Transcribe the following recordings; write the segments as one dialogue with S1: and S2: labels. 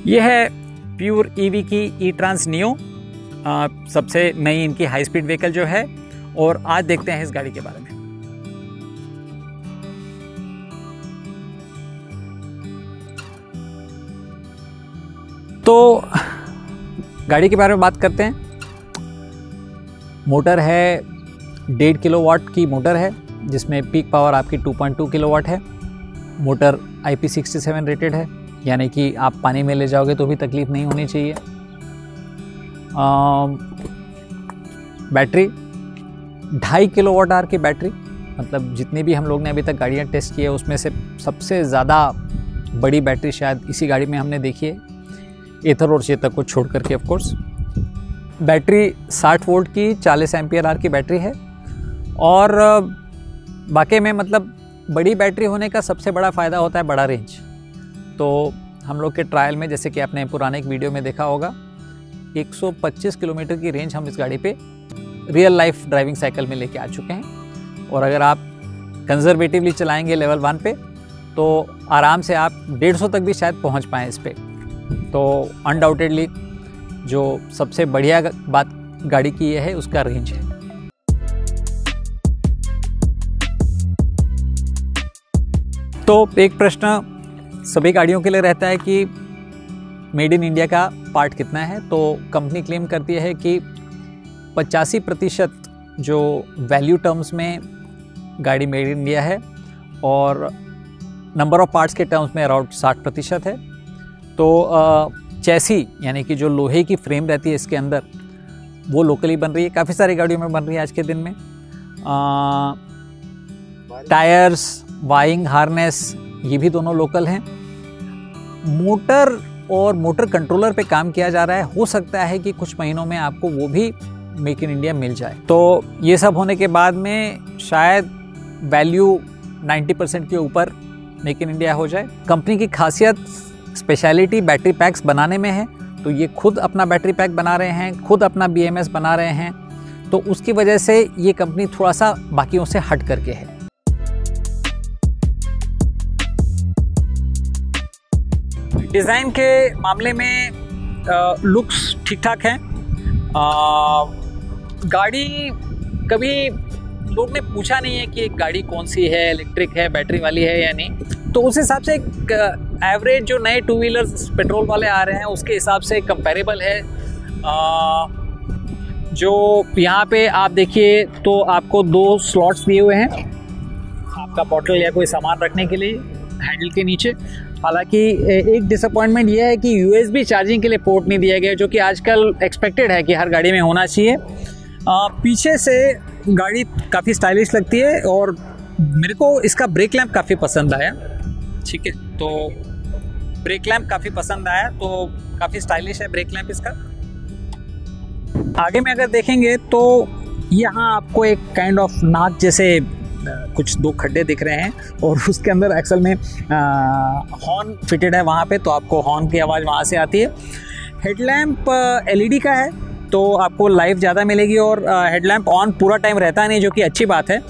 S1: ये है pure EV की ई-ट्रांस नियो, सबसे नई इनकी हाई स्पीड व्हीकल जो है। और आज देखते हैं इस गाड़ी के बारे में। तो गाड़ी के बारे में बात करते हैं। मोटर है 1.5 किलोवाट की मोटर है, जिसमें पीक पावर आपकी 2.2 किलोवाट है। मोटर IP67 रेटेड है, यानी कि आप पानी में ले जाओगे तो भी तकलीफ नहीं होनी चाहिए। बैटरी 2.5 किलोवाट आवर की बैटरी, मतलब जितनी भी हम लोग ने अभी तक गाड़ियाँ टेस्ट की है उसमें से सबसे ज़्यादा बड़ी बैटरी शायद इसी गाड़ी में हमने देखी है, एथर और चेतक को छोड़ करके ऑफ कोर्स। बैटरी 60 वोल्ट की 40 एम्पियर आवर की बैटरी है। और वाकई में मतलब बड़ी बैटरी होने का सबसे बड़ा फ़ायदा होता है बड़ा रेंज। तो हम लोग के ट्रायल में, जैसे कि आपने पुराने एक वीडियो में देखा होगा, 125 किलोमीटर की रेंज हम इस गाड़ी पे रियल लाइफ ड्राइविंग साइकिल में लेके आ चुके हैं। और अगर आप कंजर्वेटिवली चलाएंगे लेवल 1 पे तो आराम से आप 150 तक भी शायद पहुंच पाएँ इस पर। तो अनडाउटेडली जो सबसे बढ़िया बात गाड़ी की ये है उसका रेंज है। तो एक प्रश्न सभी गाड़ियों के लिए रहता है कि मेड इन इंडिया का पार्ट कितना है। तो कंपनी क्लेम करती है कि 85% जो वैल्यू टर्म्स में गाड़ी मेड इन इंडिया है और नंबर ऑफ पार्ट्स के टर्म्स में अराउंड 60% है। तो चैसी यानी कि जो लोहे की फ्रेम रहती है इसके अंदर, वो लोकली बन रही है, काफ़ी सारी गाड़ियों में बन रही है आज के दिन में। टायर्स, वायरिंग, हार्नेस, ये भी दोनों लोकल हैं। मोटर और मोटर कंट्रोलर पे काम किया जा रहा है। हो सकता है कि कुछ महीनों में आपको वो भी मेक इन इंडिया मिल जाए। तो ये सब होने के बाद में शायद वैल्यू 90% के ऊपर मेक इन इंडिया हो जाए। कंपनी की खासियत, स्पेशलिटी बैटरी पैक्स बनाने में है। तो ये खुद अपना बैटरी पैक बना रहे हैं, खुद अपना BMS बना रहे हैं। तो उसकी वजह से ये कंपनी थोड़ा सा बाकियों से हट करके है। डिज़ाइन के मामले में लुक्स ठीक ठाक हैं। गाड़ी कभी लोग ने पूछा नहीं है कि एक गाड़ी कौन सी है, इलेक्ट्रिक है, बैटरी वाली है या नहीं। तो उस हिसाब से एक एवरेज जो नए 2 व्हीलर्स पेट्रोल वाले आ रहे हैं उसके हिसाब से कंपैरेबल है। जो यहाँ पे आप देखिए तो आपको 2 स्लॉट्स दिए हुए हैं आपका बॉटल या कोई सामान रखने के लिए हैंडल के नीचे। हालांकि एक डिसअपॉइंटमेंट ये है कि USB चार्जिंग के लिए पोर्ट नहीं दिया गया, जो कि आजकल एक्सपेक्टेड है कि हर गाड़ी में होना चाहिए। पीछे से गाड़ी काफ़ी स्टाइलिश लगती है और मेरे को इसका ब्रेक लैंप काफ़ी पसंद आया। ठीक है, तो ब्रेक लैंप काफ़ी पसंद आया, तो काफ़ी स्टाइलिश है ब्रेक लैंप इसका। आगे में अगर देखेंगे तो यहाँ आपको एक काइंड ऑफ नाक जैसे कुछ 2 खड्डे दिख रहे हैं और उसके अंदर एक्सल में हॉर्न फिटेड है वहाँ पे, तो आपको हॉर्न की आवाज़ वहाँ से आती है। हेडलैम्प LED का है तो आपको लाइफ ज़्यादा मिलेगी और हेडलैम्प ऑन पूरा टाइम रहता नहीं, जो कि अच्छी बात है।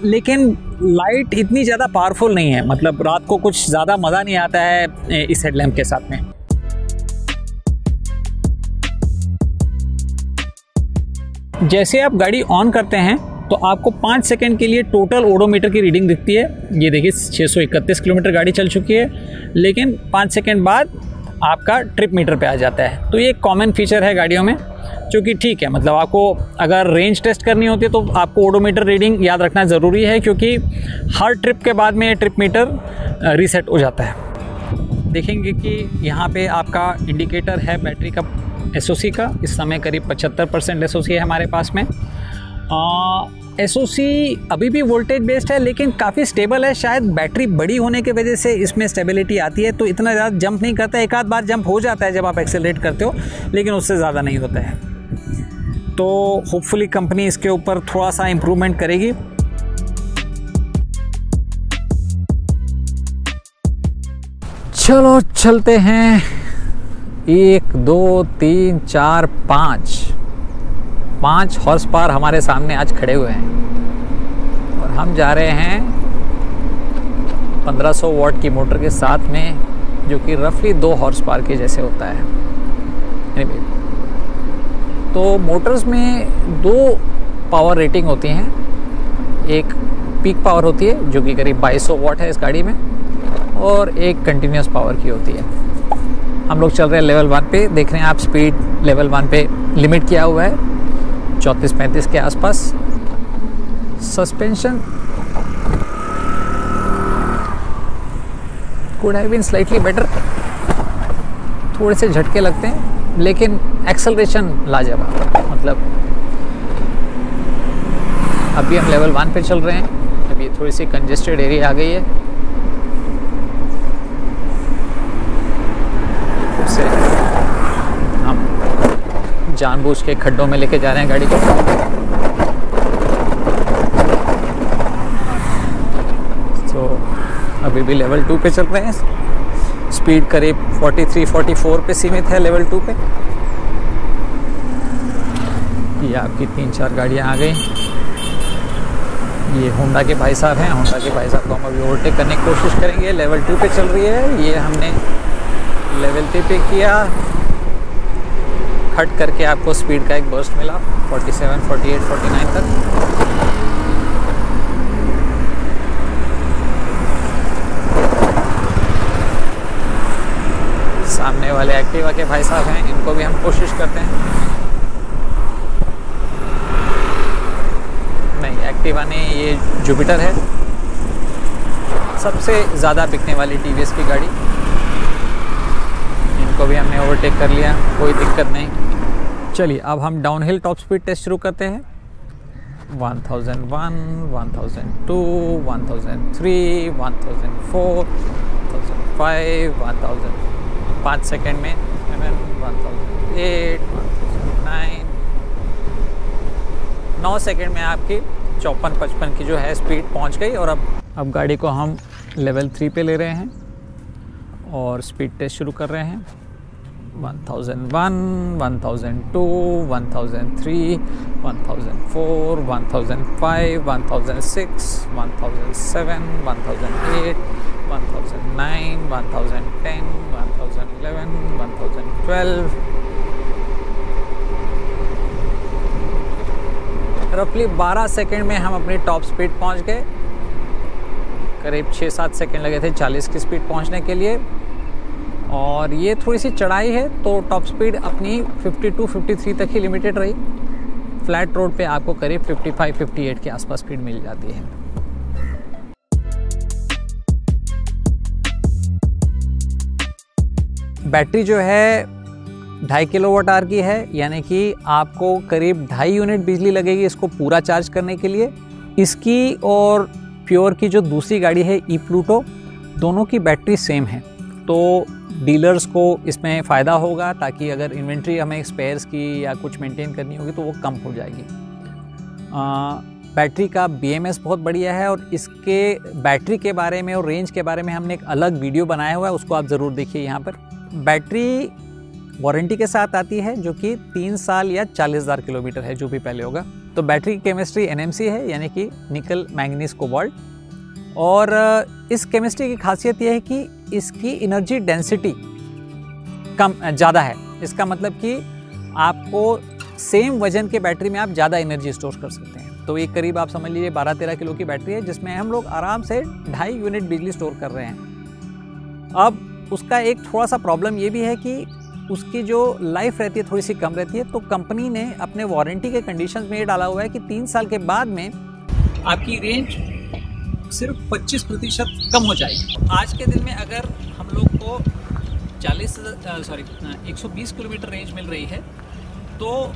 S1: लेकिन लाइट इतनी ज़्यादा पावरफुल नहीं है, मतलब रात को कुछ ज़्यादा मज़ा नहीं आता है इस हेडलैम्प के साथ में। जैसे आप गाड़ी ऑन करते हैं तो आपको 5 सेकंड के लिए टोटल ओडोमीटर की रीडिंग दिखती है। ये देखिए 631 किलोमीटर गाड़ी चल चुकी है, लेकिन 5 सेकंड बाद आपका ट्रिप मीटर पे आ जाता है। तो ये एक कॉमन फीचर है गाड़ियों में, जो कि ठीक है। मतलब आपको अगर रेंज टेस्ट करनी होती है तो आपको ओडोमीटर रीडिंग याद रखना ज़रूरी है, क्योंकि हर ट्रिप के बाद में ये ट्रिप मीटर रीसेट हो जाता है। देखेंगे कि यहाँ पे आपका इंडिकेटर है बैटरी का SOC का। इस समय करीब 75% SOC है हमारे पास में। SOC अभी भी वोल्टेज बेस्ड है, लेकिन काफ़ी स्टेबल है। शायद बैटरी बड़ी होने की वजह से इसमें स्टेबिलिटी आती है, तो इतना ज़्यादा जंप नहीं करता है। एक आध बार जंप हो जाता है जब आप एक्सेलरेट करते हो, लेकिन उससे ज़्यादा नहीं होता है। तो होपफुली कंपनी इसके ऊपर थोड़ा सा इम्प्रूवमेंट करेगी। चलो चलते हैं। 1 2 3 4 5 हॉर्स पावर हमारे सामने आज खड़े हुए हैं और हम जा रहे हैं 1500 वॉट की मोटर के साथ में, जो कि रफली 2 हॉर्स पावर के जैसे होता है। anyway, तो मोटर्स में 2 पावर रेटिंग होती हैं। एक पीक पावर होती है जो कि करीब 2200 वाट है इस गाड़ी में, और एक कंटिन्यूस पावर की होती है। हम लोग चल रहे हैं लेवल 1 पे। देख रहे हैं आप स्पीड लेवल 1 पे लिमिट किया हुआ है 34-35 के आसपास। Suspension could have been slightly better, थोड़े से झटके लगते हैं, लेकिन एक्सेलरेशन लाजवाब। मतलब अभी हम लेवल 1 पे चल रहे हैं, अभी थोड़ी सी कंजेस्टेड एरिया आ गई है, उससे हम जानबूझ के खड्डों में लेके जा रहे हैं गाड़ी को। तो अभी भी लेवल 2 पे चल रहे हैं। स्पीड करीब 43-44 पे सीमित है लेवल 2 पे। ये आपकी 3-4 गाड़ियाँ आ गई। ये होंडा के भाई साहब हैं। होंडा के भाई साहब को हम अभी ओवरटेक करने की कोशिश करेंगे। लेवल 2 पे चल रही है, ये हमने लेवल 3 पे किया। हट करके आपको स्पीड का एक बर्स्ट मिला 47, 48, 49 तक। सामने वाले एक्टिवा के भाई साहब हैं, इनको भी हम कोशिश करते हैं। नहीं, एक्टिवा नहीं, ये जुपिटर है, सबसे ज़्यादा बिकने वाली टीवीएस की गाड़ी। इनको भी हमने ओवरटेक कर लिया, कोई दिक्कत नहीं। चलिए अब हम डाउनहिल टॉप स्पीड टेस्ट शुरू करते हैं। 1001, 1002, 1003, 1004, 1005, 1000 5 सेकेंड में 1008, 1009, 9 सेकेंड में आपकी 54-55 की जो है स्पीड पहुंच गई। और अब गाड़ी को हम लेवल 3 पे ले रहे हैं और स्पीड टेस्ट शुरू कर रहे हैं। 1001, 1002, 1003, 1004, 1005, 1006, 1007, 1008, 1009, 1010, 1011, 1012। रफली 12 सेकेंड में हम अपनी टॉप स्पीड पहुंच गए। करीब 6-7 सेकेंड लगे थे 40 की स्पीड पहुंचने के लिए। और ये थोड़ी सी चढ़ाई है तो टॉप स्पीड अपनी 52-53 तक ही लिमिटेड रही। फ्लैट रोड पे आपको करीब 55-58 के आसपास स्पीड मिल जाती है। बैटरी जो है 2.5 किलोवाट आवर की है, यानी कि आपको करीब 2.5 यूनिट बिजली लगेगी इसको पूरा चार्ज करने के लिए। इसकी और प्योर की जो दूसरी गाड़ी है ई प्लूटो, दोनों की बैटरी सेम है, तो डीलर्स को इसमें फ़ायदा होगा, ताकि अगर इन्वेंट्री हमें स्पेयर्स की या कुछ मेंटेन करनी होगी तो वो कम हो जाएगी। बैटरी का BMS बहुत बढ़िया है, और इसके बैटरी के बारे में और रेंज के बारे में हमने एक अलग वीडियो बनाया हुआ है, उसको आप ज़रूर देखिए। यहाँ पर बैटरी वारंटी के साथ आती है जो कि 3 साल या 40,000 किलोमीटर है, जो भी पहले होगा। तो बैटरी की केमिस्ट्री NMC है, यानी कि निकल मैंगनीज कोबाल्ट। और इस केमिस्ट्री की खासियत यह है कि इसकी एनर्जी डेंसिटी ज़्यादा है। इसका मतलब कि आपको सेम वजन के बैटरी में आप ज़्यादा एनर्जी स्टोर कर सकते हैं। तो ये करीब आप समझ लीजिए 12-13 किलो की बैटरी है, जिसमें हम लोग आराम से 2.5 यूनिट बिजली स्टोर कर रहे हैं। अब उसका एक थोड़ा सा प्रॉब्लम ये भी है कि उसकी जो लाइफ रहती है थोड़ी सी कम रहती है। तो कंपनी ने अपने वारंटी के कंडीशंस में ये डाला हुआ है कि 3 साल के बाद में आपकी रेंज सिर्फ 25% कम हो जाएगी। आज के दिन में अगर हम लोग को 120 किलोमीटर रेंज मिल रही है, तो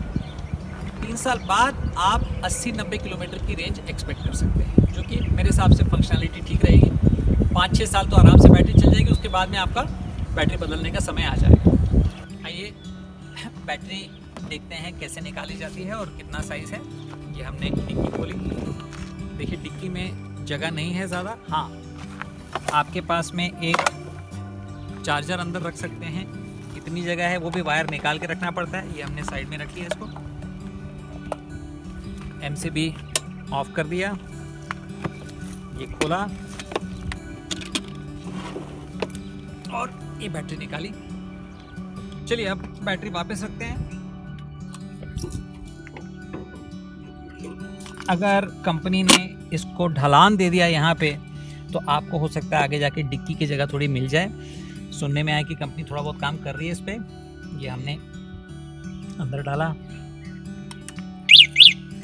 S1: 3 साल बाद आप 80-90 किलोमीटर की रेंज एक्सपेक्ट कर सकते हैं, जो कि मेरे हिसाब से फंक्शनलिटी ठीक रहेगी। 5-6 साल तो आराम से बैटरी चल जाएगी, उसके बाद में आपका बैटरी बदलने का समय आ जाएगा। आइए बैटरी देखते हैं कैसे निकाली जाती है और कितना साइज़ है। ये हमने डिक्की खोली, देखिए डिक्की में जगह नहीं है ज़्यादा। हाँ, आपके पास में एक चार्जर अंदर रख सकते हैं, इतनी जगह है, वो भी वायर निकाल के रखना पड़ता है। ये हमने साइड में रखी है इसको। MCB ऑफ कर दिया, ये खोला और ये बैटरी निकाली। चलिए अब बैटरी वापस रखते हैं। अगर कंपनी ने इसको ढलान दे दिया यहाँ पे तो आपको हो सकता है आगे जाके डिक्की की जगह थोड़ी मिल जाए। सुनने में आया कि कंपनी थोड़ा बहुत काम कर रही है इस पे। ये हमने अंदर डाला,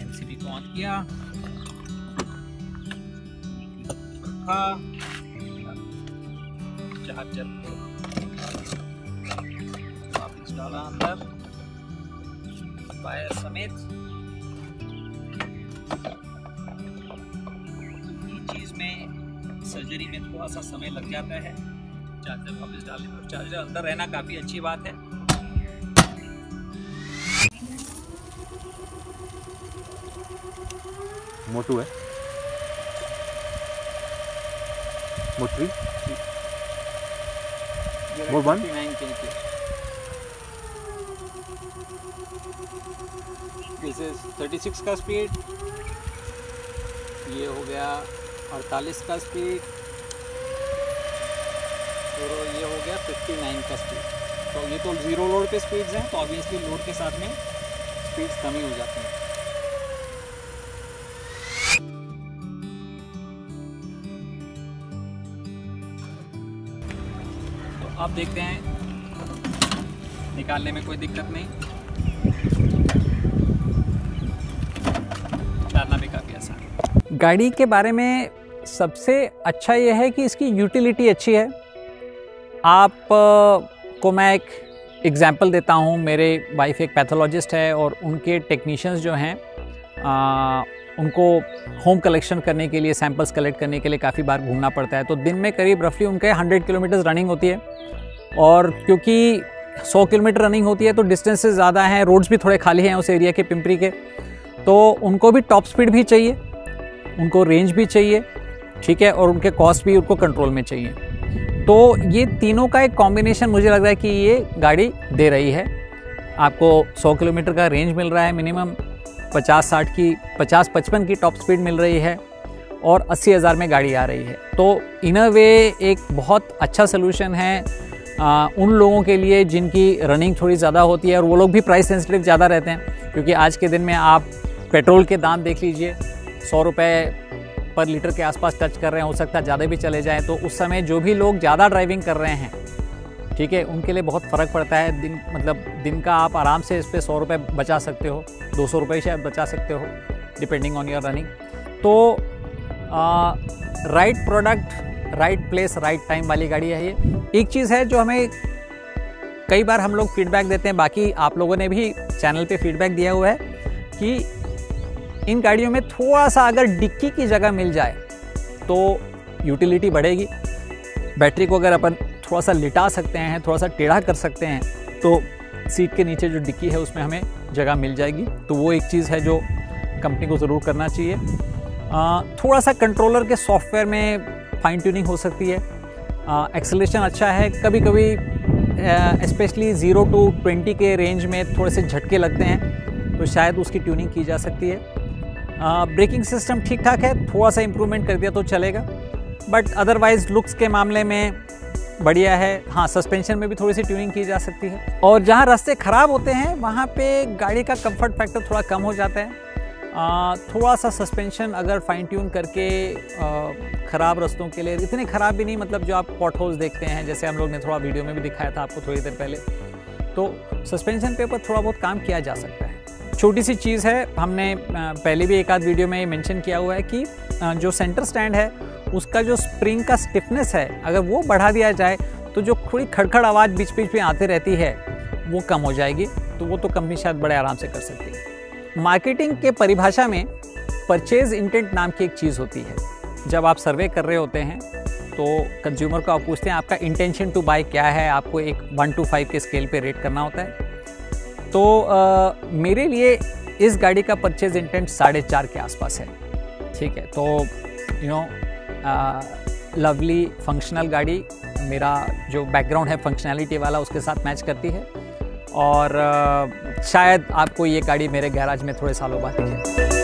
S1: एमसीबी को ऑन किया, रखा, चार्जर को वापस डाला अंदर वायर समेत। चीज में सर्जरी में थोड़ा सा समय लग जाता है चार्जर वापस डालने में। चार्जर अंदर रहना काफी अच्छी बात है।
S2: मोटू है, मोटरी मोड 1
S1: दिस इज 36 का स्पीड, ये हो गया 48 का स्पीड और ये हो गया 59 का स्पीड। तो ये तो ज़ीरो लोड पे स्पीड्स हैं, तो ऑब्वियसली लोड के साथ में स्पीड्स कम ही हो जाते हैं। तो आप देखते हैं निकालने में कोई दिक्कत नहीं, डालना भी काफ़ी आसान। गाड़ी के बारे में सबसे अच्छा यह है कि इसकी यूटिलिटी अच्छी है। आप को मैं एक एग्जांपल देता हूँ। मेरे वाइफ एक पैथोलॉजिस्ट है और उनके टेक्नीशियंस जो हैं उनको होम कलेक्शन करने के लिए, सैंपल्स कलेक्ट करने के लिए काफ़ी बार घूमना पड़ता है। तो दिन में करीब रफली उनके 100 किलोमीटर रनिंग होती है और क्योंकि 100 किलोमीटर रनिंग होती है तो डिस्टेंसेस ज़्यादा हैं, रोड्स भी थोड़े खाली हैं उस एरिया के, पिंपरी के, तो उनको भी टॉप स्पीड भी चाहिए, उनको रेंज भी चाहिए, ठीक है, और उनके कॉस्ट भी उनको कंट्रोल में चाहिए। तो ये तीनों का एक कॉम्बिनेशन मुझे लग रहा है कि ये गाड़ी दे रही है। आपको 100 किलोमीटर का रेंज मिल रहा है मिनिमम, 50-60 की 50-55 की टॉप स्पीड मिल रही है और 80,000 में गाड़ी आ रही है। तो इन अ वे एक बहुत अच्छा सलूशन है उन लोगों के लिए जिनकी रनिंग थोड़ी ज़्यादा होती है और वो लोग भी प्राइस सेंसिटिव ज़्यादा रहते हैं, क्योंकि आज के दिन में आप पेट्रोल के दाम देख लीजिए, 100 रुपये पर लीटर के आसपास टच कर रहे हैं, हो सकता है ज़्यादा भी चले जाएँ। तो उस समय जो भी लोग ज़्यादा ड्राइविंग कर रहे हैं, ठीक है, उनके लिए बहुत फ़र्क पड़ता है। दिन का आप आराम से इस पर 100 रुपये बचा सकते हो, 200 रुपये शायद बचा सकते हो, डिपेंडिंग ऑन योर रनिंग। तो right product, right place, right time वाली गाड़ी है ये। एक चीज़ है जो हमें कई बार हम लोग फीडबैक देते हैं, बाकी आप लोगों ने भी चैनल पे फीडबैक दिया हुआ है कि इन गाड़ियों में थोड़ा सा अगर डिक्की की जगह मिल जाए तो यूटिलिटी बढ़ेगी। बैटरी को अगर अपन थोड़ा सा लिटा सकते हैं, थोड़ा सा टेढ़ा कर सकते हैं, तो सीट के नीचे जो डिक्की है उसमें हमें जगह मिल जाएगी। तो वो एक चीज़ है जो कंपनी को ज़रूर करना चाहिए। थोड़ा सा कंट्रोलर के सॉफ्टवेयर में फाइन ट्यूनिंग हो सकती है। एक्सेलरेशन अच्छा है, कभी कभी स्पेशली 0 to 20 के रेंज में थोड़े से झटके लगते हैं, तो शायद उसकी ट्यूनिंग की जा सकती है। ब्रेकिंग सिस्टम ठीक ठाक है, थोड़ा सा इम्प्रूवमेंट कर दिया तो चलेगा, बट अदरवाइज लुक्स के मामले में बढ़िया है। हाँ, सस्पेंशन में भी थोड़ी सी ट्यूनिंग की जा सकती है। और जहाँ रास्ते ख़राब होते हैं वहाँ पे गाड़ी का कंफर्ट फैक्टर थोड़ा कम हो जाता है। थोड़ा सा सस्पेंशन अगर फाइन ट्यून करके ख़राब रास्तों के लिए, इतने ख़राब भी नहीं, मतलब जो आप पॉट होल्स देखते हैं, जैसे हम लोग ने थोड़ा वीडियो में भी दिखाया था आपको थोड़ी देर पहले, तो सस्पेंशन पे ऊपर थोड़ा बहुत काम किया जा सकता है। छोटी सी चीज़ है, हमने पहले भी एक आध वीडियो में मेंशन किया हुआ है कि जो सेंटर स्टैंड है उसका जो स्प्रिंग का स्टिफनेस है, अगर वो बढ़ा दिया जाए तो जो थोड़ी खड़खड़ आवाज़ बीच बीच में आती रहती है वो कम हो जाएगी। तो वो तो कंपनी शायद बड़े आराम से कर सकती है। मार्केटिंग के परिभाषा में परचेज इंटेंट नाम की एक चीज़ होती है। जब आप सर्वे कर रहे होते हैं तो कंज्यूमर को आप पूछते हैं आपका इंटेंशन टू बाय क्या है, आपको एक 1 to 5 के स्केल पे रेट करना होता है। तो मेरे लिए इस गाड़ी का परचेज इंटेंट 4.5 के आसपास है, ठीक है। तो लवली फंक्शनल गाड़ी, मेरा जो बैकग्राउंड है फंक्शनैलिटी वाला उसके साथ मैच करती है, और शायद आपको ये गाड़ी मेरे गैराज में थोड़े सालों बाद दिखे।